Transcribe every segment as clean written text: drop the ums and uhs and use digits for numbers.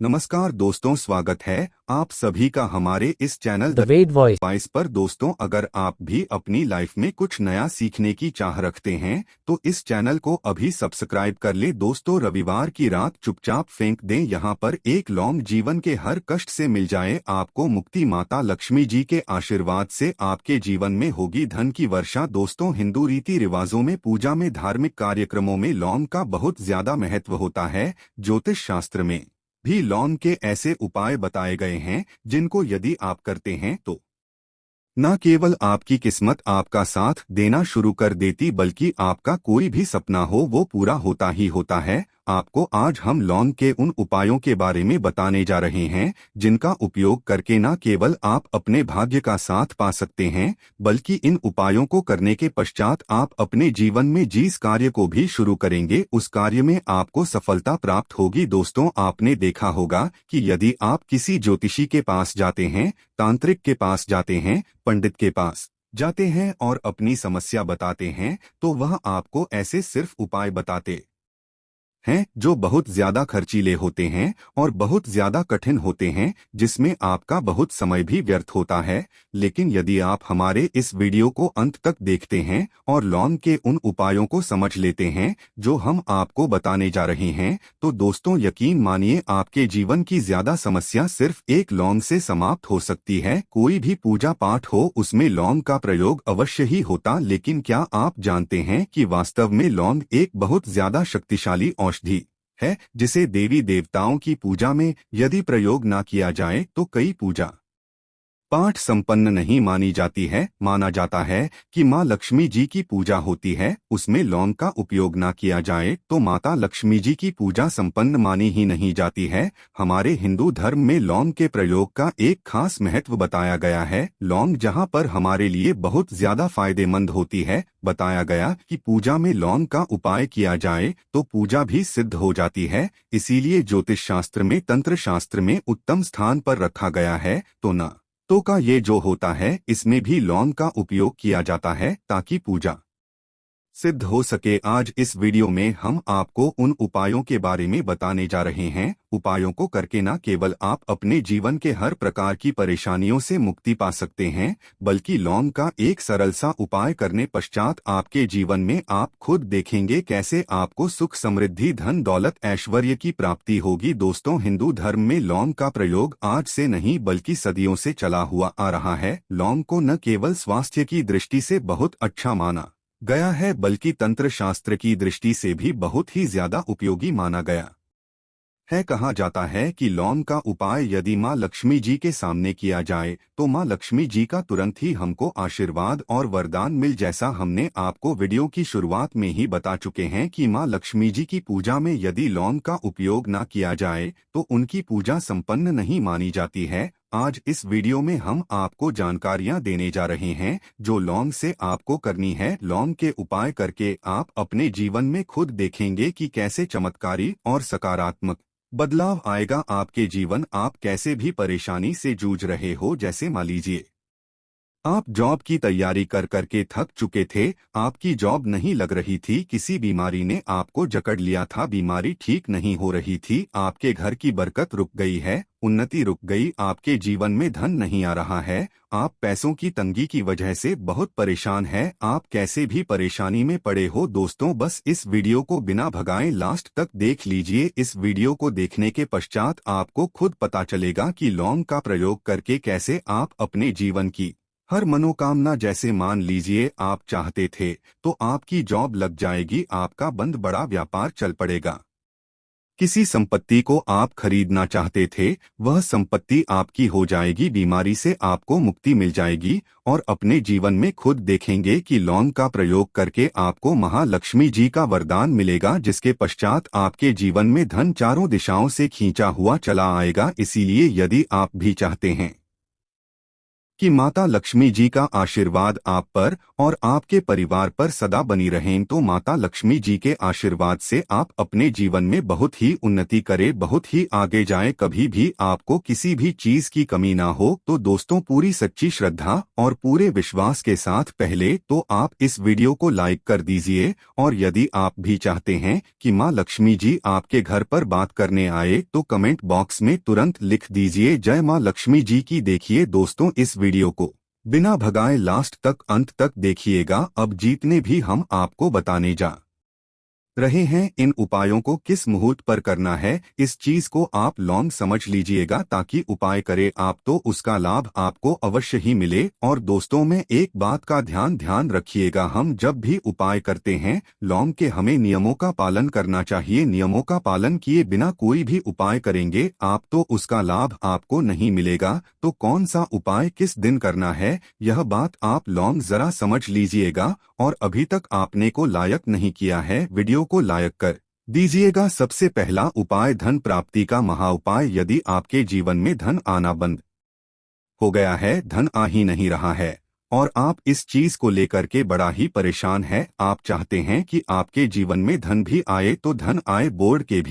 नमस्कार दोस्तों, स्वागत है आप सभी का हमारे इस channel the Ved voice. Voice पर। दोस्तों, अगर आप भी अपनी लाइफ में कुछ नया सीखने की चाह रखते हैं तो इस चैनल को अभी सब्सक्राइब कर ले। दोस्तों, रविवार की रात चुपचाप फेंक दें, यहाँ पर एक लौंग जीवन के हर कष्ट से मिल जाए आपको मुक्ति। माता लक्ष्मी जी के आशीर्वाद से आपके जीवन में होगी धन की वर्षा। दोस्तों, हिंदू रीति रिवाजों में, पूजा में, धार्मिक कार्यक्रमों में लौंग का बहुत ज्यादा महत्व होता है। ज्योतिष शास्त्र में भी लौंग के ऐसे उपाय बताए गए हैं जिनको यदि आप करते हैं तो न केवल आपकी किस्मत आपका साथ देना शुरू कर देती, बल्कि आपका कोई भी सपना हो वो पूरा होता ही होता है। आपको आज हम लौंग के उन उपायों के बारे में बताने जा रहे हैं जिनका उपयोग करके न केवल आप अपने भाग्य का साथ पा सकते हैं, बल्कि इन उपायों को करने के पश्चात आप अपने जीवन में जिस कार्य को भी शुरू करेंगे उस कार्य में आपको सफलता प्राप्त होगी। दोस्तों, आपने देखा होगा कि यदि आप किसी ज्योतिषी के पास जाते हैं, तांत्रिक के पास जाते हैं, पंडित के पास जाते हैं और अपनी समस्या बताते हैं तो वह आपको ऐसे सिर्फ उपाय बताते हैं जो बहुत ज्यादा खर्चीले होते हैं और बहुत ज्यादा कठिन होते हैं, जिसमें आपका बहुत समय भी व्यर्थ होता है। लेकिन यदि आप हमारे इस वीडियो को अंत तक देखते हैं और लौंग के उन उपायों को समझ लेते हैं जो हम आपको बताने जा रहे हैं, तो दोस्तों यकीन मानिए आपके जीवन की ज्यादा समस्या सिर्फ एक लौंग से समाप्त हो सकती है। कोई भी पूजा पाठ हो उसमें लौंग का प्रयोग अवश्य ही होता, लेकिन क्या आप जानते हैं कि वास्तव में लौंग एक बहुत ज्यादा शक्तिशाली औषधि है जिसे देवी देवताओं की पूजा में यदि प्रयोग ना किया जाए तो कई पूजा पाठ संपन्न नहीं मानी जाती है। माना जाता है कि माँ लक्ष्मी जी की पूजा होती है, उसमें लौंग का उपयोग ना किया जाए तो माता लक्ष्मी जी की पूजा संपन्न मानी ही नहीं जाती है। हमारे हिंदू धर्म में लौंग के प्रयोग का एक खास महत्व बताया गया है। लौंग जहाँ पर हमारे लिए बहुत ज्यादा फायदेमंद होती है, बताया गया कि पूजा में लौंग का उपाय किया जाए तो पूजा भी सिद्ध हो जाती है। इसीलिए ज्योतिष शास्त्र में, तंत्र शास्त्र में उत्तम स्थान पर रखा गया है। तो का ये जो होता है इसमें भी लौंग का उपयोग किया जाता है ताकि पूजा सिद्ध हो सके। आज इस वीडियो में हम आपको उन उपायों के बारे में बताने जा रहे हैं। उपायों को करके न केवल आप अपने जीवन के हर प्रकार की परेशानियों से मुक्ति पा सकते हैं, बल्कि लौंग का एक सरल सा उपाय करने पश्चात आपके जीवन में आप खुद देखेंगे कैसे आपको सुख, समृद्धि, धन दौलत, ऐश्वर्य की प्राप्ति होगी। दोस्तों, हिंदू धर्म में लौंग का प्रयोग आज से नहीं बल्कि सदियों से चला हुआ आ रहा है। लौंग को न केवल स्वास्थ्य की दृष्टि से बहुत अच्छा माना गया है, बल्कि तंत्र शास्त्र की दृष्टि से भी बहुत ही ज्यादा उपयोगी माना गया है। कहा जाता है कि लौंग का उपाय यदि माँ लक्ष्मी जी के सामने किया जाए तो माँ लक्ष्मी जी का तुरंत ही हमको आशीर्वाद और वरदान मिल। जैसा हमने आपको वीडियो की शुरुआत में ही बता चुके हैं कि माँ लक्ष्मी जी की पूजा में यदि लौंग का उपयोग ना किया जाए तो उनकी पूजा संपन्न नहीं मानी जाती है। आज इस वीडियो में हम आपको जानकारियां देने जा रहे हैं जो लौंग से आपको करनी है। लौंग के उपाय करके आप अपने जीवन में खुद देखेंगे कि कैसे चमत्कारी और सकारात्मक बदलाव आएगा आपके जीवन। आप कैसे भी परेशानी से जूझ रहे हो, जैसे मान लीजिए आप जॉब की तैयारी कर करके थक चुके थे, आपकी जॉब नहीं लग रही थी, किसी बीमारी ने आपको जकड़ लिया था, बीमारी ठीक नहीं हो रही थी, आपके घर की बरकत रुक गई है, उन्नति रुक गई, आपके जीवन में धन नहीं आ रहा है, आप पैसों की तंगी की वजह से बहुत परेशान हैं, आप कैसे भी परेशानी में पड़े हो। दोस्तों, बस इस वीडियो को बिना भगाए लास्ट तक देख लीजिए। इस वीडियो को देखने के पश्चात आपको खुद पता चलेगा कि लौंग का प्रयोग करके कैसे आप अपने जीवन की हर मनोकामना, जैसे मान लीजिए आप चाहते थे तो आपकी जॉब लग जाएगी, आपका बंद बड़ा व्यापार चल पड़ेगा, किसी संपत्ति को आप खरीदना चाहते थे वह संपत्ति आपकी हो जाएगी, बीमारी से आपको मुक्ति मिल जाएगी और अपने जीवन में खुद देखेंगे कि लौंग का प्रयोग करके आपको महालक्ष्मी जी का वरदान मिलेगा, जिसके पश्चात आपके जीवन में धन चारों दिशाओं से खींचा हुआ चला आएगा। इसीलिए यदि आप भी चाहते हैं कि माता लक्ष्मी जी का आशीर्वाद आप पर और आपके परिवार पर सदा बनी रहें। तो माता लक्ष्मी जी के आशीर्वाद से आप अपने जीवन में बहुत ही उन्नति करें, बहुत ही आगे जाएं, कभी भी आपको किसी भी चीज की कमी ना हो। तो दोस्तों, पूरी सच्ची श्रद्धा और पूरे विश्वास के साथ पहले तो आप इस वीडियो को लाइक कर दीजिए, और यदि आप भी चाहते हैं कि माँ लक्ष्मी जी आपके घर पर बात करने आए तो कमेंट बॉक्स में तुरंत लिख दीजिए जय माँ लक्ष्मी जी की। देखिए दोस्तों, इस वीडियो को बिना भगाए लास्ट तक अंत तक देखिएगा। अब जितने भी हम आपको बताने जा रहे हैं, इन उपायों को किस मुहूर्त पर करना है, इस चीज को आप लॉन्ग समझ लीजिएगा, ताकि उपाय करे आप तो उसका लाभ आपको अवश्य ही मिले। और दोस्तों, में एक बात का ध्यान रखिएगा, हम जब भी उपाय करते हैं लॉन्ग के, हमें नियमों का पालन करना चाहिए। नियमों का पालन किए बिना कोई भी उपाय करेंगे आप तो उसका लाभ आपको नहीं मिलेगा। तो कौन सा उपाय किस दिन करना है, यह बात आप लॉन्ग जरा समझ लीजिएगा। और अभी तक आपने को लायक नहीं किया है, वीडियो को लायक कर दीजिएगा। सबसे पहला उपाय धन प्राप्ति का महा उपाय। यदि आपके जीवन में धन आना बंद हो गया है, धन आ ही नहीं रहा है, और आप इस चीज को लेकर के बड़ा ही परेशान है, आप चाहते हैं कि आपके जीवन में धन भी आए, तो धन आए बोर्ड के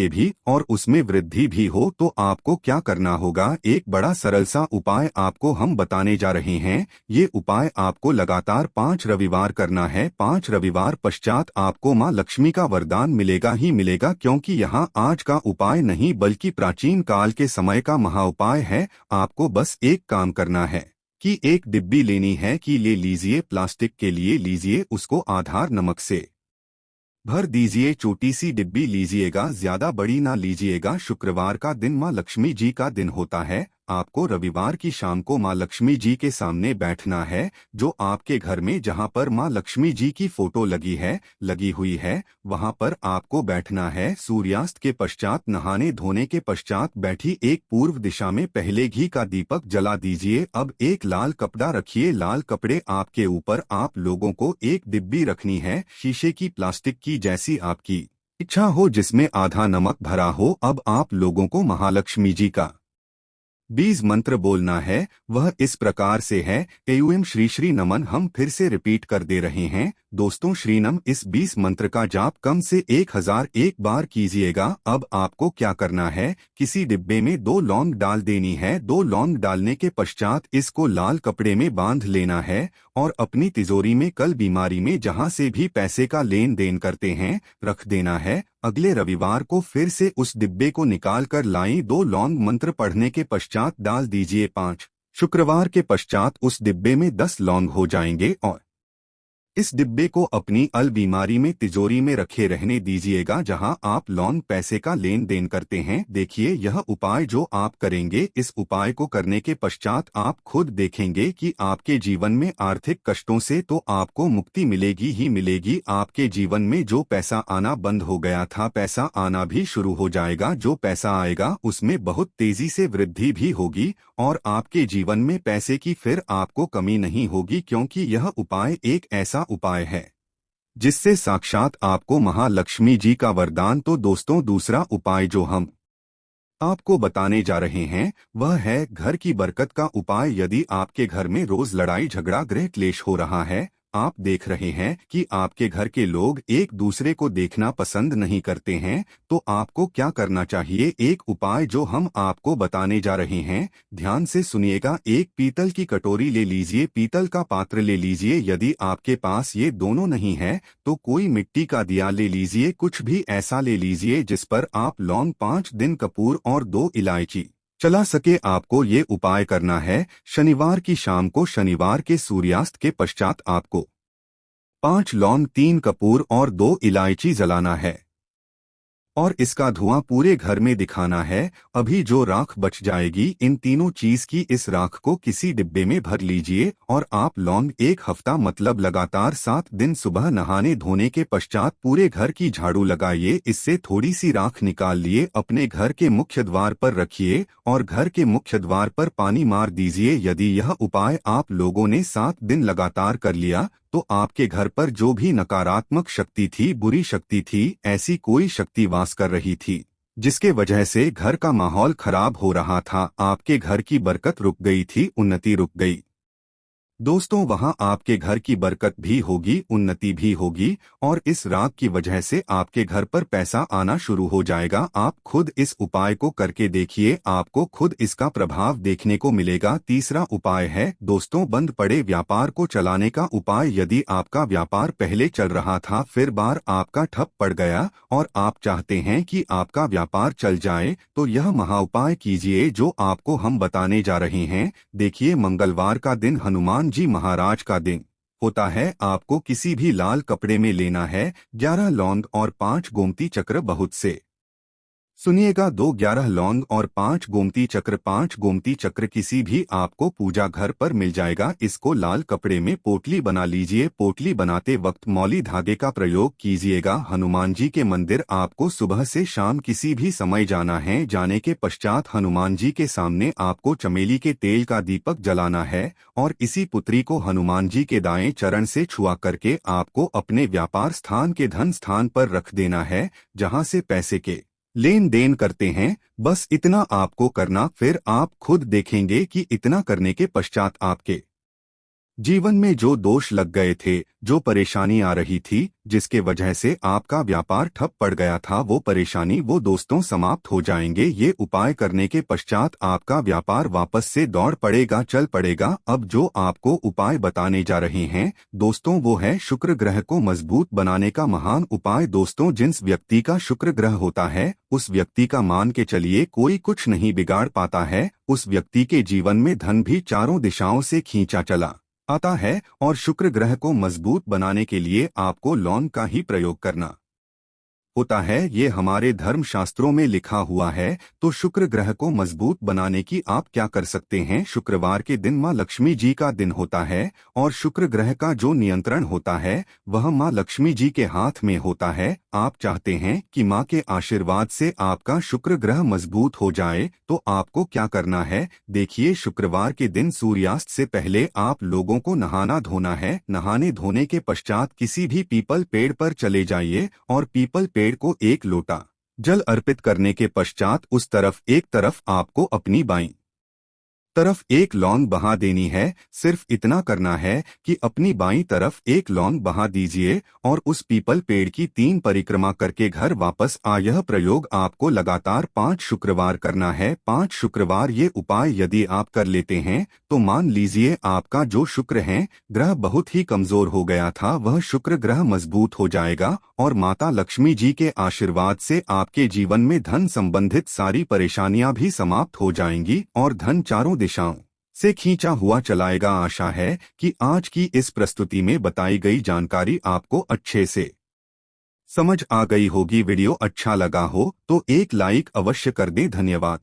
भी और उसमें वृद्धि भी हो, तो आपको क्या करना होगा, एक बड़ा सरल सा उपाय आपको हम बताने जा रहे हैं। ये उपाय आपको लगातार 5 रविवार करना है। 5 रविवार पश्चात आपको माँ लक्ष्मी का वरदान मिलेगा ही मिलेगा, क्योंकि यहाँ आज का उपाय नहीं बल्कि प्राचीन काल के समय का महा उपाय है। आपको बस एक काम करना है कि एक डिब्बी लेनी है, कि ले लीजिए, प्लास्टिक के लिए लीजिए, उसको आधार नमक से भर दीजिए। छोटी सी डिब्बी लीजिएगा, ज्यादा बड़ी ना लीजिएगा। शुक्रवार का दिन माँ लक्ष्मी जी का दिन होता है, आपको रविवार की शाम को माँ लक्ष्मी जी के सामने बैठना है। जो आपके घर में जहाँ पर माँ लक्ष्मी जी की फोटो लगी हुई है, वहाँ पर आपको बैठना है। सूर्यास्त के पश्चात, नहाने धोने के पश्चात बैठी एक पूर्व दिशा में पहले घी का दीपक जला दीजिए। अब एक लाल कपड़ा रखिए, लाल कपड़े आपके ऊपर आप लोगों को एक डिब्बी रखनी है, शीशे की, प्लास्टिक की, जैसी आपकी इच्छा हो, जिसमें आधा नमक भरा हो। अब आप लोगों को महालक्ष्मी जी का बीज मंत्र बोलना है, वह इस प्रकार से है, एयूएम श्री श्री नमन। हम फिर से रिपीट कर दे रहे हैं दोस्तों, श्रीनम। इस 20 मंत्र का जाप कम से 1001 बार कीजिएगा। अब आपको क्या करना है, किसी डिब्बे में 2 लौंग डाल देनी है। 2 लौंग डालने के पश्चात इसको लाल कपड़े में बांध लेना है, और अपनी तिजोरी में, कल बीमारी में जहां से भी पैसे का लेन देन करते हैं, रख देना है। अगले रविवार को फिर से उस डिब्बे को निकाल कर लाएं। 2 लौंग मंत्र पढ़ने के पश्चात डाल दीजिए 5 शुक्रवार के पश्चात उस डिब्बे में 10 लौंग हो जाएंगे, और इस डिब्बे को अपनी अलमारी में, तिजोरी में रखे रहने दीजिएगा, जहां आप लॉन्ग पैसे का लेन देन करते हैं। देखिए, यह उपाय जो आप करेंगे, इस उपाय को करने के पश्चात आप खुद देखेंगे कि आपके जीवन में आर्थिक कष्टों से तो आपको मुक्ति मिलेगी ही मिलेगी। आपके जीवन में जो पैसा आना बंद हो गया था, पैसा आना भी शुरू हो जाएगा। जो पैसा आएगा उसमें बहुत तेजी से वृद्धि भी होगी, और आपके जीवन में पैसे की फिर आपको कमी नहीं होगी, क्योंकि यह उपाय एक ऐसा उपाय है जिससे साक्षात आपको महालक्ष्मी जी का वरदान। तो दोस्तों, दूसरा उपाय जो हम आपको बताने जा रहे हैं, वह है घर की बरकत का उपाय। यदि आपके घर में रोज लड़ाई झगड़ा, गृह क्लेश हो रहा है, आप देख रहे हैं कि आपके घर के लोग एक दूसरे को देखना पसंद नहीं करते हैं, तो आपको क्या करना चाहिए, एक उपाय जो हम आपको बताने जा रहे हैं, ध्यान से सुनिएगा। एक पीतल की कटोरी ले लीजिए, पीतल का पात्र ले लीजिए। यदि आपके पास ये दोनों नहीं है तो कोई मिट्टी का दिया ले लीजिए, कुछ भी ऐसा ले लीजिए जिस पर आप लौंग, 5 दिन कपूर और 2 इलायची चला सके। आपको ये उपाय करना है शनिवार की शाम को। शनिवार के सूर्यास्त के पश्चात आपको 5 लौंग, 3 कपूर और 2 इलायची जलाना है, और इसका धुआं पूरे घर में दिखाना है। अभी जो राख बच जाएगी, इन तीनों चीज की, इस राख को किसी डिब्बे में भर लीजिए, और आप लौंग 1 हफ्ता मतलब लगातार 7 दिन सुबह नहाने धोने के पश्चात पूरे घर की झाड़ू लगाइए। इससे थोड़ी सी राख निकाल लिए, अपने घर के मुख्य द्वार पर रखिए, और घर के मुख्य द्वार पर पानी मार दीजिए। यदि यह उपाय आप लोगों ने 7 दिन लगातार कर लिया, तो आपके घर पर जो भी नकारात्मक शक्ति थी, बुरी शक्ति थी, ऐसी कोई शक्ति वास कर रही थी, जिसके वजह से घर का माहौल खराब हो रहा था। आपके घर की बरकत रुक गई थी, उन्नति रुक गई। दोस्तों, वहां आपके घर की बरकत भी होगी, उन्नति भी होगी, और इस राग की वजह से आपके घर पर पैसा आना शुरू हो जाएगा। आप खुद इस उपाय को करके देखिए, आपको खुद इसका प्रभाव देखने को मिलेगा। तीसरा उपाय है दोस्तों, बंद पड़े व्यापार को चलाने का उपाय। यदि आपका व्यापार पहले चल रहा था, फिर बार आपका ठप पड़ गया और आप चाहते हैं कि आपका व्यापार चल जाए, तो यह महाउपाय कीजिए जो आपको हम बताने जा रहे हैं। देखिए, मंगलवार का दिन हनुमान जी महाराज का दिन होता है। आपको किसी भी लाल कपड़े में लेना है 11 लौंग और 5 गोमती चक्र। बहुत से सुनिएगा, 2 11 लौंग और 5 गोमती चक्र। 5 गोमती चक्र किसी भी आपको पूजा घर पर मिल जाएगा। इसको लाल कपड़े में पोटली बना लीजिए। पोटली बनाते वक्त मौली धागे का प्रयोग कीजिएगा। हनुमान जी के मंदिर आपको सुबह से शाम किसी भी समय जाना है। जाने के पश्चात हनुमान जी के सामने आपको चमेली के तेल का दीपक जलाना है और इसी पुत्री को हनुमान जी के दाएं चरण से छुआ करके आपको अपने व्यापार स्थान के धन स्थान पर रख देना है, जहां से पैसे के लेन देन करते हैं। बस इतना आपको करना, फिर आप खुद देखेंगे कि इतना करने के पश्चात आपके जीवन में जो दोष लग गए थे, जो परेशानी आ रही थी, जिसके वजह से आपका व्यापार ठप पड़ गया था, वो परेशानी, वो दोस्तों समाप्त हो जाएंगे। ये उपाय करने के पश्चात आपका व्यापार वापस से दौड़ पड़ेगा, चल पड़ेगा। अब जो आपको उपाय बताने जा रहे हैं दोस्तों, वो है शुक्र ग्रह को मजबूत बनाने का महान उपाय। दोस्तों, जिस व्यक्ति का शुक्र ग्रह होता है, उस व्यक्ति का मान के चलिए कोई कुछ नहीं बिगाड़ पाता है। उस व्यक्ति के जीवन में धन भी चारों दिशाओं से खींचा चला आता है। और शुक्र ग्रह को मजबूत बनाने के लिए आपको लौंग का ही प्रयोग करना होता है। ये हमारे धर्म शास्त्रों में लिखा हुआ है। तो शुक्र ग्रह को मजबूत बनाने की आप क्या कर सकते हैं? शुक्रवार के दिन माँ लक्ष्मी जी का दिन होता है और शुक्र ग्रह का जो नियंत्रण होता है वह माँ लक्ष्मी जी के हाथ में होता है। आप चाहते हैं कि माँ के आशीर्वाद से आपका शुक्र ग्रह मजबूत हो जाए, तो आपको क्या करना है? देखिए, शुक्रवार के दिन सूर्यास्त से पहले आप लोगों को नहाना धोना है। नहाने धोने के पश्चात किसी भी पीपल पेड़ पर चले जाइए और पीपल पेड़ को 1 लोटा जल अर्पित करने के पश्चात उस तरफ एक तरफ आपको अपनी बाईं तरफ 1 लौंग बहा देनी है। सिर्फ इतना करना है कि अपनी बाईं तरफ 1 लौंग बहा दीजिए और उस पीपल पेड़ की 3 परिक्रमा करके घर वापस आ। यह प्रयोग आपको लगातार 5 शुक्रवार करना है। 5 शुक्रवार ये उपाय यदि आप कर लेते हैं तो मान लीजिए आपका जो शुक्र है ग्रह बहुत ही कमजोर हो गया था, वह शुक्र ग्रह मजबूत हो जाएगा और माता लक्ष्मी जी के आशीर्वाद से आपके जीवन में धन संबंधित सारी परेशानियां भी समाप्त हो जाएंगी और धन चारों दिशाओं से खींचा हुआ चलाएगा। आशा है कि आज की इस प्रस्तुति में बताई गई जानकारी आपको अच्छे से समझ आ गई होगी। वीडियो अच्छा लगा हो तो एक लाइक अवश्य कर दें। धन्यवाद।